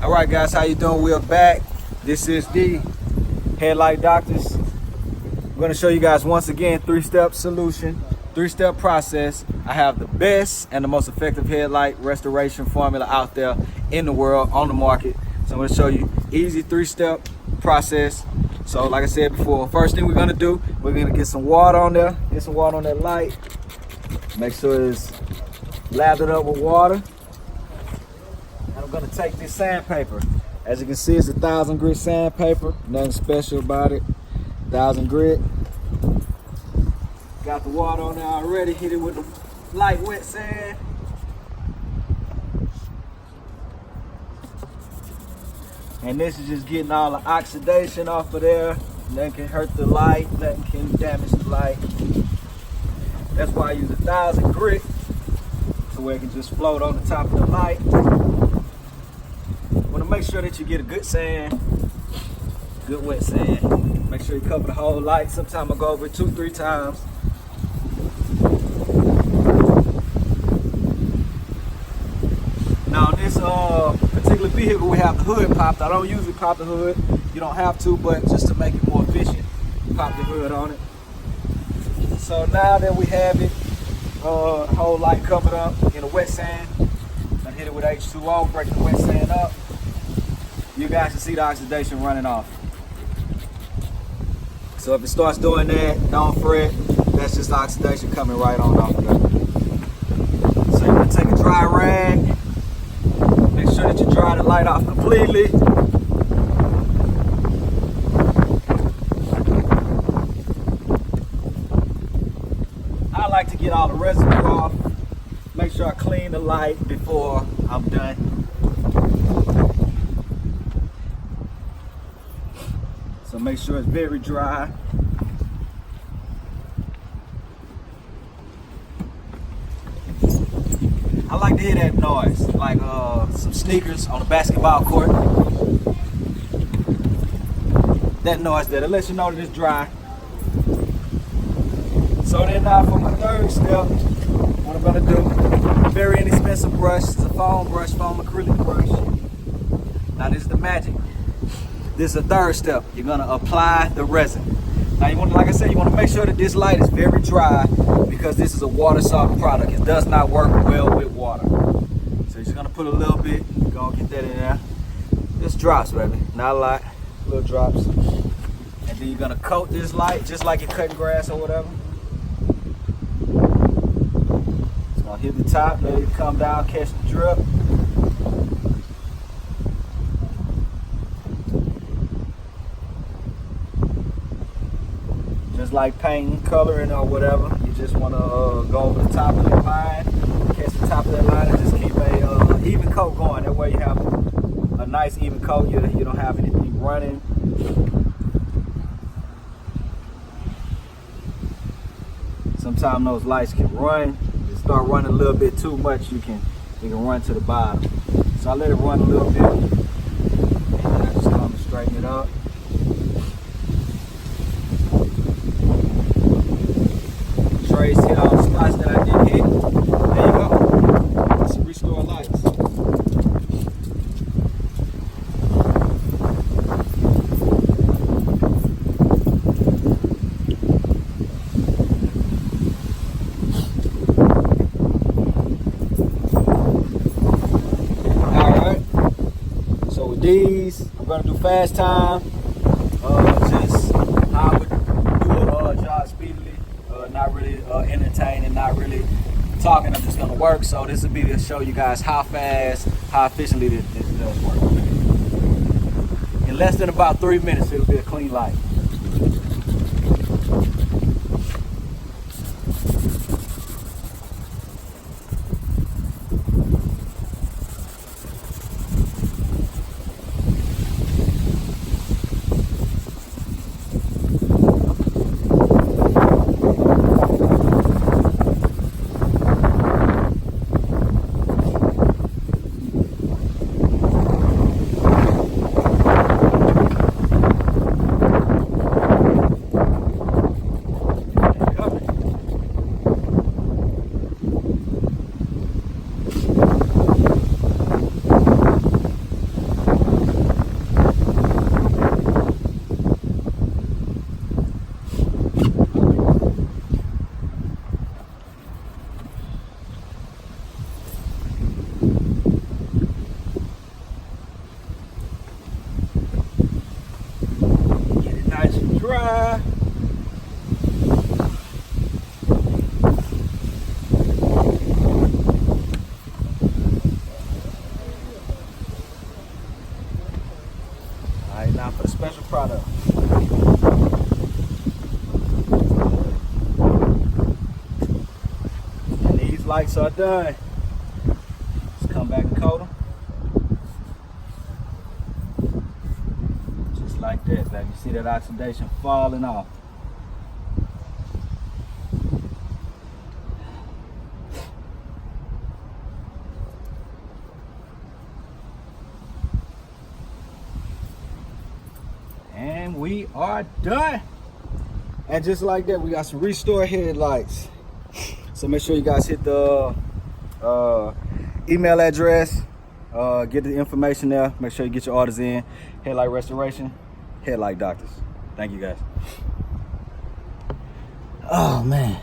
All right, guys, how you doing? We're back. This is the Headlight Doctors. I'm going to show you guys once again three-step solution, three-step process. I have the best and the most effective headlight restoration formula out there in the world, on the market. So I'm going to show you easy three-step process. So like I said before, first thing we're going to do, we're going to get some water on there, get some water on that light. Make sure it's lathered up with water. And I'm going to take this sandpaper. As you can see, it's a 1000 grit sandpaper. Nothing special about it. 1000 grit. Got the water on there already. Hit it with the light wet sand. And this is just getting all the oxidation off of there. Nothing can hurt the light. Nothing can damage the light. That's why I use 1000 grit, so where it can just float on the top of the light. Want to make sure that you get a good sand, good wet sand. Make sure you cover the whole light. Sometimes I go over it 2-3 times. Now this particular vehicle, we have the hood popped. I don't usually pop the hood. You don't have to, but just to make it more efficient, pop the hood on it. So now that we have it, the whole light covered up in a wet sand, I hit it with H2O, break the wet sand up. You guys can see the oxidation running off. So if it starts doing that, don't fret. That's just oxidation coming right on off of that. So you're gonna take a dry rag. Make sure that you dry the light off completely. I like to get all the residue off. Make sure I clean the light before I'm done. So make sure it's very dry. I like to hear that noise, like some sneakers on a basketball court. That noise there, that lets you know that it's dry. So then now for my third step, what I'm gonna do, very inexpensive brush, it's a foam brush, foam acrylic brush. Now this is the magic. This is the third step. You're gonna apply the resin. Now you want, like I said, you want to make sure that this light is very dry because this is a water soluble product. It does not work well with water. So you're just gonna put a little bit, go get that in there. Just drops, baby, not a lot, little drops. And then you're gonna coat this light just like you're cutting grass or whatever. It's gonna hit the top, let it come down, catch the drip. Just like painting, coloring, or whatever. You just want to go over the top of that line, catch the top of that line, and just keep a even coat going. That way you have a nice even coat. You don't have anything running. Sometimes those lights can run. If you start running a little bit too much, you can run to the bottom. So I let it run a little bit, and then I just come and straighten it up. Trace hit all the spots that I did hit. There you go. That's some restore lights. Alright. So with these, I'm gonna do fast time. Just how I would do a jog speedily. Not really entertaining, not really talking. I'm just gonna work. So this will be to show you guys how fast, how efficiently this does work. In less than about 3 minutes, it'll be a clean light. subscribe. All right, now for the special product. And these lights are done. Let's come back and coat them. Just like that, baby. You see that oxidation falling off. And we are done. And just like that, we got some restore headlights. So make sure you guys hit the email address, get the information there. Make sure you get your orders in. Headlight Restoration, Headlight Doctors. Thank you guys. Oh man.